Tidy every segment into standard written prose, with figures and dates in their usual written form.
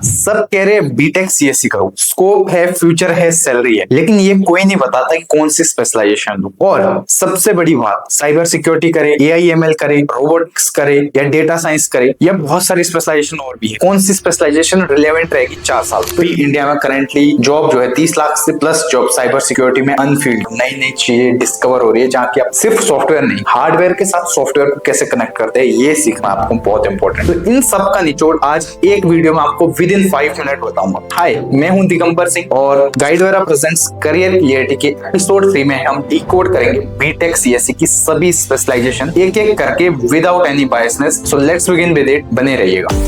सब कह रहे हैं बीटेक सीएससी करो, स्कोप है, फ्यूचर है, सैलरी है, लेकिन ये कोई नहीं बताता कि कौन सी स्पेशलाइजेशन लो। और सबसे बड़ी बात, साइबर सिक्योरिटी करे, एआईएमएल करे, रोबोटिक्स करे या डेटा साइंस करे या बहुत सारी स्पेशलाइजेशन और भी है। कौन सी स्पेशलाइजेशन रिलेवेंट रहेगी 4 साल? तो इंडिया में करंटली जॉब जो है 30 लाख से प्लस जॉब साइबर सिक्योरिटी में अनफील्ड नई नई चीजें डिस्कवर हो रही है, जहाँ की आप सिर्फ सॉफ्टवेयर नहीं, हार्डवेयर के साथ सॉफ्टवेयर को कैसे कनेक्ट करते हैं ये सीखना आपको बहुत इंपॉर्टेंट। तो इन सब का निचोड़ आज एक वीडियो में आपको विद इन 5 मिनट बताऊंगा। हाय, मैं हूं दिगंबर सिंह और गाइडवेरा प्रेजेंट्स करियर क्लियरिटी के एपिसोड 3 में हम डिकोड करेंगे बीटेक सीएससी की सभी स्पेशलाइजेशन एक एक करके without any biasness. So let's begin with it, बने रहिएगा।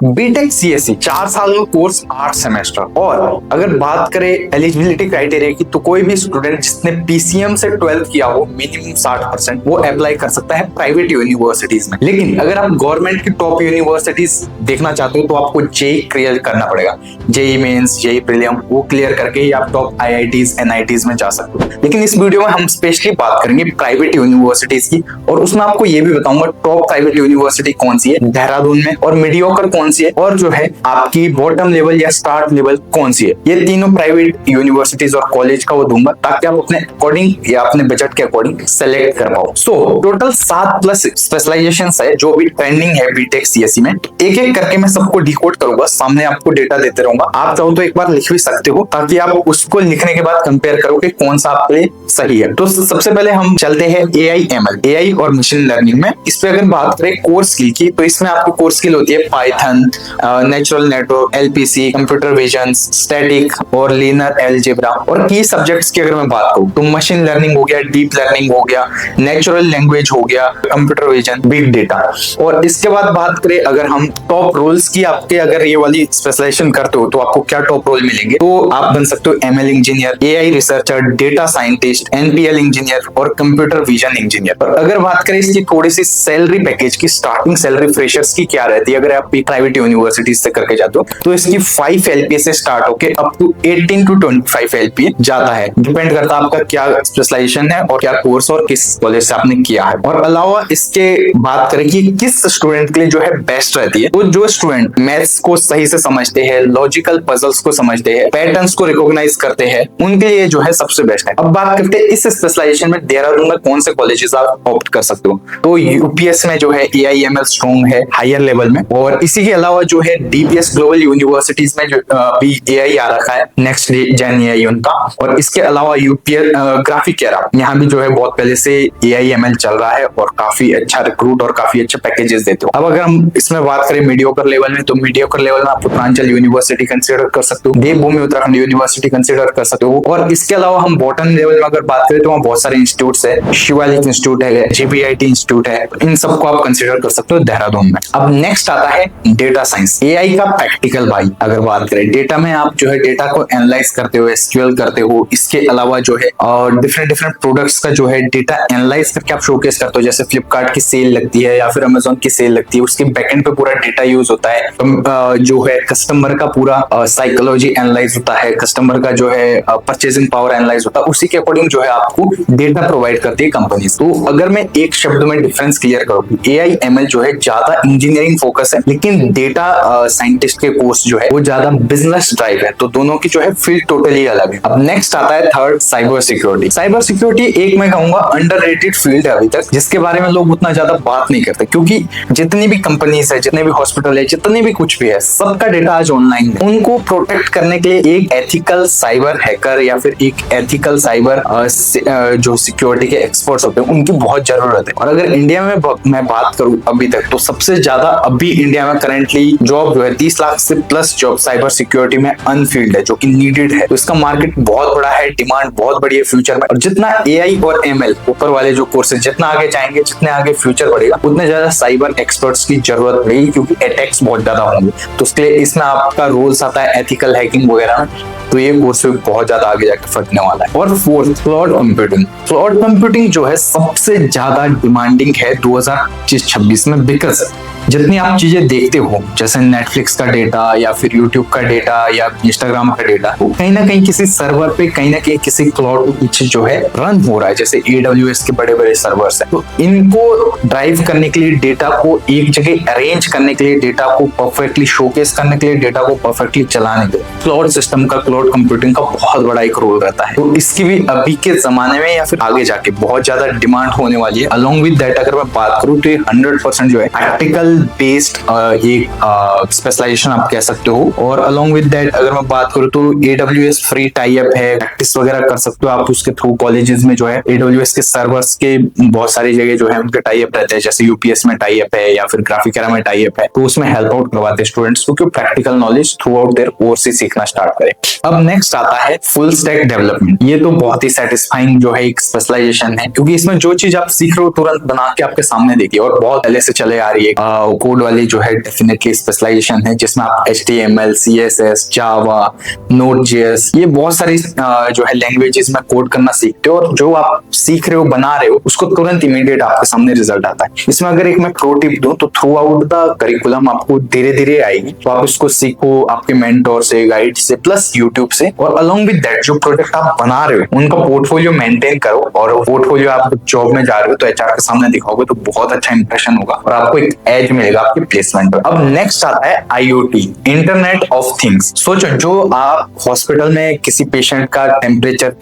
बीटेक सीएससी 4 साल का कोर्स, 8 सेमेस्टर। और अगर बात करें एलिजिबिलिटी क्राइटेरिया की, तो कोई भी स्टूडेंट जिसने पीसीएम से 12th किया हो, मिनिमम 60%, वो अप्लाई कर सकता है प्राइवेट यूनिवर्सिटीज में। लेकिन अगर आप गवर्नमेंट की टॉप यूनिवर्सिटीज देखना चाहते हो तो आपको जेई क्लियर करना पड़ेगा। जेई मेंस, जेई प्रीलिम, वो क्लियर करके ही आप टॉप आईआईटीज, एनआईटीज में जा सकते हो। लेकिन इस वीडियो में हम स्पेशली बात करेंगे प्राइवेट यूनिवर्सिटीज की, और उसमें आपको ये भी बताऊंगा टॉप प्राइवेट यूनिवर्सिटी कौन सी है देहरादून में, और मीडियोकर कौन सी है, और जो है आपकी बॉटम लेवल या स्टार्ट लेवल कौन सी है। ये तीनों प्राइवेट यूनिवर्सिटीज और कॉलेज का वो दूंगा ताकि आप अपने अकॉर्डिंग या अपने बजट के अकॉर्डिंग सेलेक्ट कर पाओ। सो टोटल 7 प्लस स्पेशलाइजेशंस है जो भी ट्रेंडिंग है बीटेक सीएससी में। एक एक करके मैं सबको डिकोड करूंगा, सामने आपको डेटा देते रहूंगा। आप चाहो तो एक बार लिख भी सकते हो ताकि आप उसको लिखने के बाद कंपेयर करो कि कौन सा आपके लिए सही है। तो सबसे पहले हम चलते हैं एआईएमएल, एआई और मशीन लर्निंग में। इस पे अगर बात करें कोर स्किल की, तो इसमें आपको कोर स्किल होती है Python, natural network, LPC, computer vision, static और लीनियर अलजेब्रा। और की सब्जेक्ट्स की अगर मैं बात करूं तो मशीन लर्निंग हो गया, डीप लर्निंग हो गया, नेचुरल लैंग्वेज हो गया, कंप्यूटर विजन, बिग डेटा। और इसके बाद बात करें अगर हम टॉप रोल्स की, आपके अगर ये वाली स्पेशलाइजेशन करते हो तो आपको क्या टॉप रोल मिलेंगे, तो आप बन सकते हो ML engineer, AI researcher, data scientist, NPL engineer और कंप्यूटर विजन इंजीनियर। और अगर बात करें इसकी थोड़ी सी सैलरी पैकेज की, स्टार्टिंग सैलरी फ्रेशर्स की क्या रहती है, अगर आप प्राइवेट यूनिवर्सिटी से करके जाते हो तो इसकी 5 एलपीए से स्टार्ट होके अप टू 18 to 25 एलपीए जाता है। डिपेंड करता है आपका क्या स्पेशलाइजेशन है और क्या कोर्स और किस कॉलेज से आपने किया है। और अलावा इसके बात करें कि किस स्टूडेंट के लिए जो है बेस्ट रहती है, तो जो स्टूडेंट मैथ्स को सही से समझते हैं, लॉजिकल पजल्स को समझते हैं, पैटर्न्स को रिकॉग्नाइज करते हैं, उनके लिए जो है सबसे बेस्ट है। अब बात करते हैं इस स्पेशलाइजेशन में देहरादून में कौन से कॉलेजेस आप ऑप्ट कर सकते हो। तो यूपीएस में जो है एआईएमएल स्ट्रॉन्ग है हायर लेवल में, और इसी के अलावा जो है डीपीएस ग्लोबल यूनिवर्सिटीज में जो भी एआई आ रखा है, नेक्स्ट जेन एआई उनका। और इसके अलावा यूपीएस ग्राफिकेरा, यहाँ भी जो है बहुत पहले से एआईएमएल चल रहा है और काफी अच्छा रिक्रूट और काफी अच्छे पैकेजेस देते हो। अब अगर हम इसमें बात करें मीडियोकर लेवल में, तो मीडियोकर लेवल में आप उत्तरांचल यूनिवर्सिटी कंसिडर कर सकते हो, देवभूमि उत्तराखंड यूनिवर्सिटी कंसिडर कर सकते हो। और इसके अलावा हम बॉटम लेवल में अगर बात करें तो वहाँ बहुत सारे इंस्टीट्यूट है, शिवालिक इंस्टीट्यूट है, जीबीआईटी इंस्टीट्यूट है, इन सबको आप कंसिडर कर सकते हो देहरादून में। अब नेक्स्ट आता है डेटा साइंस, एआई का प्रैक्टिकल भाई। अगर बात करें डेटा में, आप जो है डेटा को एनालाइज करते हो, एसक्यूएल करते हो। इसके अलावा जो है डिफरेंट प्रोडक्ट्स का जो है डेटा एनालाइज करके आप शोकेस करते हो। जैसे फ्लिपकार्ट की सेल लगती है या फिर अमेजोन की सेल लगती है, उसके बैकएंड पे पूरा डेटा यूज होता है। जो है कस्टमर का पूरा साइकोलॉजी एनालाइज होता है, कस्टमर का जो है परचेजिंग पावर एनालाइज होता है, उसी के अकॉर्डिंग जो है आपको डेटा प्रोवाइड करती है कंपनी। तो अगर मैं एक शब्द में डिफरेंस क्लियर करूँ, एआईएमएल जो है ज्यादा इंजीनियरिंग फोकस है, लेकिन डेटा साइंटिस्ट के कोर्स जो है वो ज्यादा बिजनेस ड्राइव है। तो दोनों की जो है फील्ड टोटली अलग है। अब नेक्स्ट आता है third, cyber security. Cyber security एक मैं कहूंगा अंडररेटेड फील्ड है अभी तक, जिसके बारे में लोग उतना ज्यादा बात नहीं करते, क्योंकि जितनी भी कंपनीज है, जितने भी हॉस्पिटल है, जितने भी कुछ भी है, सबका डेटा आज ऑनलाइन है। उनको प्रोटेक्ट करने के लिए एक एथिकल साइबर हैकर या फिर एक एथिकल साइबर जो सिक्योरिटी के एक्सपर्ट्स होते हैं, उनकी बहुत जरूरत है। और अगर इंडिया में मैं बात करूं अभी तक, तो सबसे ज्यादा अभी इंडिया में करंटली जॉब जो है 30 लाख से प्लस जॉब साइबर सिक्योरिटी में अनफील्ड है, जो कि नीडेड है। तो इसका मार्केट बहुत बड़ा है, डिमांड बहुत बड़ी है फ्यूचर में। और जितना एआई और एमएल ऊपर वाले जो कोर्सेज जितना आगे जाएंगे, जितने आगे फ्यूचर बढ़ेगा, उतने ज्यादा साइबर एक्सपर्ट्स की जरूरत पड़ेगी, क्योंकि अटैक्स बहुत ज्यादा होंगे। तो उसके लिए इसमें आपका रोल्स आता है एथिकल हैकिंग वगैरह में। तो ये कोर्स बहुत ज्यादा आगे जाकर फटने वाला है। और fourth, cloud computing. Cloud computing जो है सबसे ज्यादा डिमांडिंग है 2025-26 में, बिकॉज जितनी आप चीजें देखते हो जैसे नेटफ्लिक्स का डेटा या फिर यूट्यूब का डेटा या इंस्टाग्राम का डेटा, वो कहीं ना कहीं किसी सर्वर पे, कहीं ना कहीं किसी क्लाउड के पीछे जो है रन हो रहा है, जैसे AWS के बड़े बड़े सर्वर्स है। तो इनको ड्राइव करने के लिए, डेटा को एक जगह अरेंज करने के लिए, डेटा को परफेक्टली शोकेस करने के लिए, डेटा को परफेक्टली चलाने के लिए क्लाउड सिस्टम का, क्लाउड कंप्यूटिंग का बहुत बड़ा एक रोल रहता है। तो इसकी भी अभी के जमाने में या फिर आगे जाके बहुत ज्यादा डिमांड होने वाली है। अलॉन्ग विद दैट अगर मैं बात करूँ तो 100% जो है प्रैक्टिकल बेस्ड एक स्पेशलाइजेशन आप कह सकते हो। और अलॉन्ग विद दैट अगर मैं बात करूँ तो AWS फ्री टाई अप है, प्रैक्टिस वगैरह कर सकते हो आप उसके थ्रू। कॉलेजेस में जो है AWS के सर्वर्स के बहुत सारी जगह जो है उनके टाई अप रहते हैं, जैसे UPS में टाई अप है या फिर ग्राफिकरा में टाई अप है, तो उसमें हेल्प आउट करवाते हैं स्टूडेंट्स को कि practical knowledge throughout their course ही सीखना स्टार्ट करें। अब नेक्स्ट आता है फुल स्टैक डेवलपमेंट। ये तो बहुत ही सेटिस्फाइंग जो है एक स्पेशलाइजेशन है, क्योंकि इसमें जो चीज आप सीख रहे हो तुरंत बना के आपके सामने देखिए, और बहुत पहले से चले आ रही है कोड वाली जो है डेफिनेटली स्पेशलाइजेशन है, जिसमें आप HTML, CSS, जावा, Node.js, ये बहुत सारी जो है लैंग्वेजेस में कोड करना सीखते हो, और जो आप सीख रहे हो, बना रहे हो, उसको तुरंत इमीडिएट आपके सामने रिजल्ट आता है। इसमें अगर एक मैं प्रो टिप दूं तो थ्रू आउट द करिकुलम आपको धीरे धीरे आएगी, तो आप इसको सीखो आपके मेंटोर से, गाइड से, प्लस यूट्यूब से। और अलॉन्ग विद दैट जो प्रोजेक्ट आप बना रहे हो उनका पोर्टफोलियो मेंटेन करो, और पोर्टफोलियो आप जॉब में जा रहे हो तो HR के सामने दिखाओगे तो बहुत अच्छा इंप्रेशन होगा और आपको एक एज मिलेगा आपके प्लेसमेंट पर। अब नेक्स्ट आता है IoT, इंटरनेट ऑफ थिंग्स। सोचो, जो आप हॉस्पिटल में किसी पेशेंट का टेम्परेचर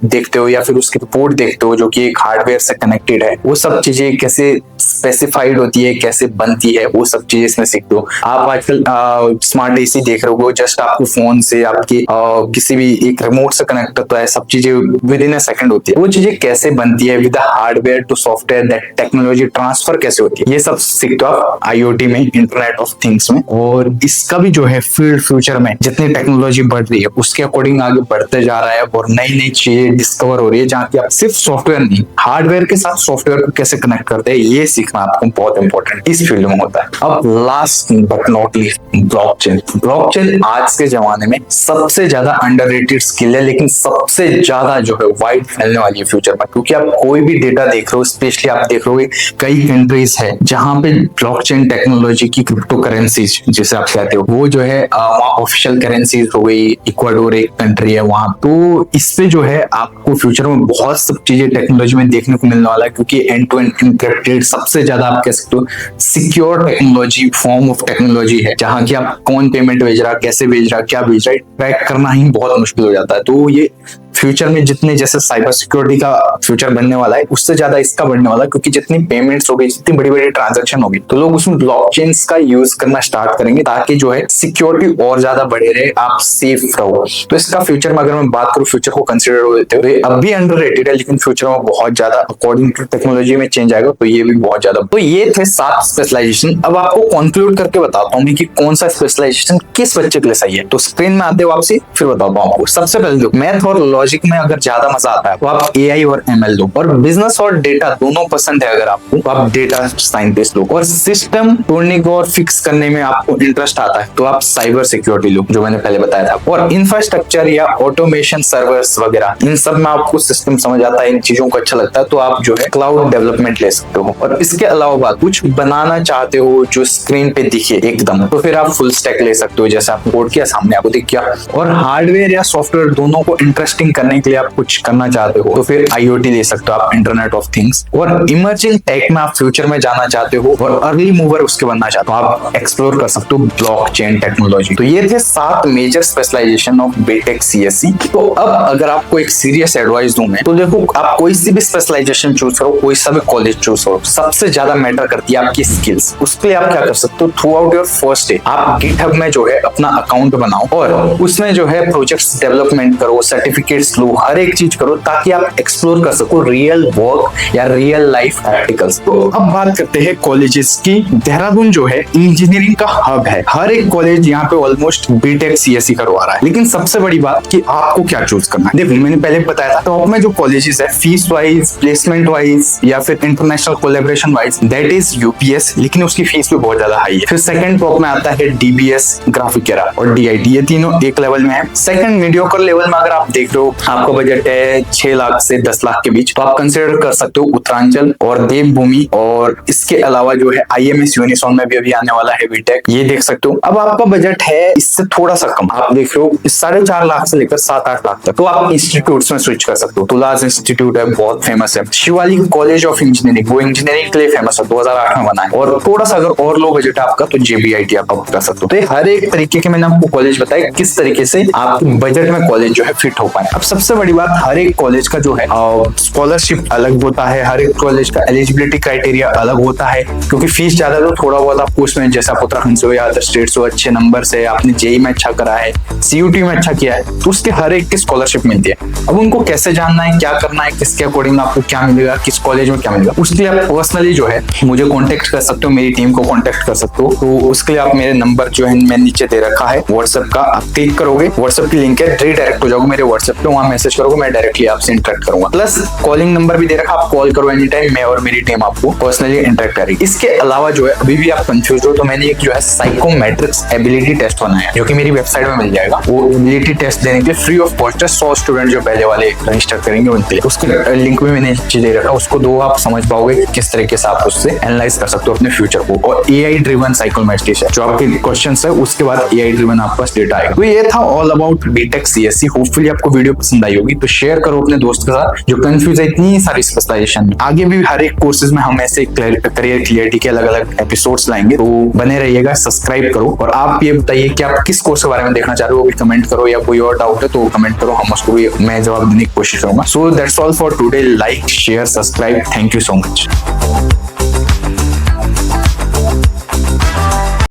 देखते हो या फिर उसकी रिपोर्ट देखते हो जो कि एक हार्डवेयर से कनेक्टेड है, वो सब चीजें कैसे स्पेसिफाइड होती है, कैसे बनती है, वो सब चीजें इसमें सीखते हो। आप आजकल स्मार्ट AC देख रहे हो, जस्ट आपको फोन से आपकी किसी भी एक रिमोट से कनेक्ट होता है, सब चीजें विद इन अ सेकंड होती है। वो चीजें कैसे बनती है, with hardware to software, that technology transfer कैसे होती है, ये सब सीखते हो आप IoT में, इंटरनेट ऑफ थिंग्स में। और इसका भी जो है फील्ड फ्यूचर में जितनी टेक्नोलॉजी बढ़ रही है उसके अकॉर्डिंग आगे बढ़ते जा रहा है, और नई नई चीजें डिस्कवर हो रही है, जहाँ की आप सिर्फ सॉफ्टवेयर नहीं, हार्डवेयर के साथ सॉफ्टवेयर को कैसे कनेक्ट करते हैं, ये सीखना आपको बहुत इंपॉर्टेंट इस फील्ड में होता है। अब last but not least, blockchain. Blockchain आज के जमाने में सबसे ज्यादा अंडररेटेड स्किल है, लेकिन सबसे ज्यादा जो है वाइड फैलने वाली है फ्यूचर में, क्योंकि आप कोई भी डेटा देख रहे हो, स्पेशली आप देख रहे हो कई कंट्रीज है जहां पे ब्लॉकचेन टेक्नोलॉजी की क्रिप्टो करेंसीज जिसे आप कहते हो, वो जो है वहाँ ऑफिशियल करेंसीज हो गई। इक्वाडोर एक कंट्री है वहां, तो इससे जो है आपको फ्यूचर में बहुत सब चीजें टेक्नोलॉजी में देखने को मिलने वाला है, क्योंकि एंड टू एंड इनक्रिप्टेड सबसे ज्यादा आप कह सकते हो secure technology, form of technology है, जहां की आप कौन पेमेंट भेज रहा, कैसे भेज रहा, क्या भेज रहा है, ट्रैक करना ही बहुत मुश्किल हो जाता है। तो ये फ्यूचर में जितने जैसे साइबर सिक्योरिटी का फ्यूचर बनने वाला है, उससे ज्यादा इसका बनने वाला है, क्योंकि जितनी पेमेंट्स हो गई, जितनी बड़ी बड़ी ट्रांजैक्शन होगी, तो लोग उसमें ब्लॉकचेन्स का यूज करना स्टार्ट करेंगे, ताकि जो है सिक्योरिटी और ज्यादा बढ़े रहे, आप सेफ रहो। तो इसका फ्यूचर में अगर मैं बात करूं, फ्यूचर को कंसिडर हो देते हुए, अब भी अंडररेटेड है, लेकिन फ्यूचर में बहुत ज्यादा अकॉर्डिंग टू टेक्नोलॉजी में चेंज आएगा, तो ये भी बहुत ज्यादा। तो ये थे 7 स्पेशलाइजेशन। अब आपको कंक्लूड करके बताता हूँ कि कौन सा स्पेशलाइजेशन किस बच्चे के लिए सही है। तो स्क्रीन में आते वापसी फिर बताता हूँ आपको। सबसे पहले देखो, मैथ और लॉजिक में अगर ज्यादा मजा आता है तो आप AI और ML लो, और बिजनेस और डेटा दोनों पसंद है अगर आपको, तो आप डेटा साइंटिस्ट लो, और सिस्टम तोड़ने को और फिक्स करने में आपको इंटरेस्ट आता है तो आप साइबर सिक्योरिटी लो, जो मैंने पहले बताया था। और इंफ्रास्ट्रक्चर या ऑटोमेशन, सर्वर्स वगैरह, इन सब में आपको सिस्टम समझ आता है, इन चीजों को अच्छा लगता है, तो आप जो है क्लाउड डेवलपमेंट ले सकते हो। और इसके अलावा कुछ बनाना चाहते हो जो स्क्रीन पे दिखे एकदम, तो फिर आप फुल स्टैक ले सकते हो, जैसे आपने कोड किया, सामने आपको दिख गया। और हार्डवेयर या सॉफ्टवेयर दोनों को इंटरेस्टिंग करने के लिए आप कुछ करना चाहते हो तो फिर IoT ले सकते हो आप, इंटरनेट ऑफ थिंग्स। और इमर्जिंग टेक में आप फ्यूचर में जाना चाहते हो और अर्ली मूवर उसके बनना चाहते हो, आप एक्सप्लोर कर सकते हो ब्लॉकचेन टेक्नोलॉजी। तो ये थे 7 major specialisation of BTech CSE। तो अब अगर आपको एक सीरियस एडवाइस दूं मैं, तो देखो, आप कोई सी भी स्पेशलाइजेशन चूज करो, कोई सा भी कॉलेज चूज करो, सबसे ज्यादा मैटर करती है आपकी स्किल्स। उसके लिए आप क्या कर सकते हो, through out your first day आप GitHub में जो है अपना अकाउंट बनाओ, और उसमें जो है प्रोजेक्ट्स डेवलपमेंट करो, सर्टिफिकेट्स लो, हर एक चीज करो, ताकि आप एक्सप्लोर कर सको रियल वर्क या रियल लाइफ प्रैक्टिकल्स। तो अब बात करते हैं कॉलेजेस की। देहरादून जो है इंजीनियरिंग का हब है, हर एक कॉलेज यहाँ पे ऑलमोस्ट बीटेक CSE करवा रहा है। लेकिन सबसे बड़ी बात कि आपको क्या चूज करना है। देखो, मैंने पहले बताया था, टॉप में जो कॉलेजेस है फीस वाइज, प्लेसमेंट वाइज या फिर international collaboration wise, that is UPS, लेकिन उसकी फीस भी बहुत ज्यादा हाई है। फिर सेकंड टॉप में आता है DBS, ग्राफिकरा और DIT, ये तीनों एक लेवल में है। सेकंड मीडियोकर लेवल में अगर आप देख रहे हो लो आपका बजट है 6 लाख से 10 लाख के बीच, तो आप कंसिडर कर सकते हो उत्तरांचल और देवभूमि। और इसके अलावा जो है IMS यूनिसॉन में भी अभी आने वाला है बीटेक, ये देख सकते हो। अब आपका बजट है इससे थोड़ा सा कम, आप देख रहे हो 4.5 लाख से लेकर 7-8 लाख तक, तो आप इंस्टीट्यूट में स्विच कर सकते हो। तुलाज इंस्टीट्यूट है, बहुत फेमस है। शिवालिक कॉलेज ऑफ इंजीनियरिंग, वो इंजीनियरिंग के लिए फेमस है, 2008 में बना है। और थोड़ा सा अगर और लो बजट है आपका तो JBIT आप कर सकते हो। तो हर एक तरीके के मैंने आपको कॉलेज बताया किस तरीके से आपके बजट में कॉलेज जो है फिट हो पाए। अब सबसे बड़ी बात, हर एक कॉलेज का जो है स्कॉलरशिप अलग होता है, हर एक कॉलेज का एलिजिबिलिटी क्राइटेरिया अलग होता है, क्योंकि फीस ज्यादा तो थोड़ा बहुत आपको उसमें, जैसे आप उत्तराखंड से हो या अदर स्टेट से हो, अच्छे नंबर से आपने JEE में अच्छा करा है, CUT में अच्छा किया है, तो उसके हर एक की स्कॉलरशिप मिलती है। अब उनको कैसे जानना है, क्या करना है, किसके अकॉर्डिंग आपको क्या मिलेगा, किस कॉलेज में क्या मिलेगा, उसके लिए आप पर्सनली जो है मुझे कॉन्टेक्ट कर सकते हो, मेरी टीम को कॉन्टेक्ट कर सकते हो। तो उसके लिए आप मेरे नंबर जो है मैं नीचे दे रखा है व्हाट्सएप का, आप क्लिक करोगे, व्हाट्सएप की लिंक है, डायरेक्ट हो जाओगे मेरे व्हाट्सएप पे, वहां मैसेज करोगे, मैं डायरेक्टली आपसे इंटरेक्ट करूंगा। प्लस कॉलिंग नंबर भी दे रखा, आप कॉल करो एनी टाइम, मैं और मेरी टीम आपको पर्सनली इंटरेक्ट करेगी। इसके अलावा जो है अभी भी आप कंफ्यूज हो तो मैंने एक जो है साइकोमेट्रिक्स एबिलिटी टेस्ट बनाया है, जो कि मेरी वेबसाइट में मिल जाएगा। वो एबिलिटी टेस्ट देने के लिए फ्री ऑफ कॉस्ट है, 100 स्टूडेंट जो पहले वाले रजिस्टर करेंगे उनके लिए। उसका लिंक भी मैंने नीचे दे रखा, उसको दो आप समझ पाओगे किस तरीके से आप उससे एनालाइज कर सकते हो अपने फ्यूचर को। और AI ड्रिवन साइकोमेट्रिक्स है, जो आपके क्वेश्चंस है उसके बाद AI ड्रिवन आपके पास डेटा आएगा। तो ये था all about BTech CSE। Hopefully आपको वीडियो पसंद आई होगी, तो शेयर करो अपने दोस्त के साथ जो कंफ्यूज है इतनी सारी स्पेशलाइजेशन में। आगे भी हर एक कोर्सेज में हम ऐसे करियर क्लियरिटी के अलग अलग एपिसोड्स लाएंगे, तो बने रहिएगा, सब्सक्राइब करो। और आप ये बताइए कि आप किस कोर्स के बारे में देखना चाह रहे हो, वो भी कमेंट करो, या कोई और डाउट है तो कमेंट करो, हम उसको भी मैं जवाब देने की कोशिश करूंगा। So that's all for today. Like, share, subscribe. Thank you so much.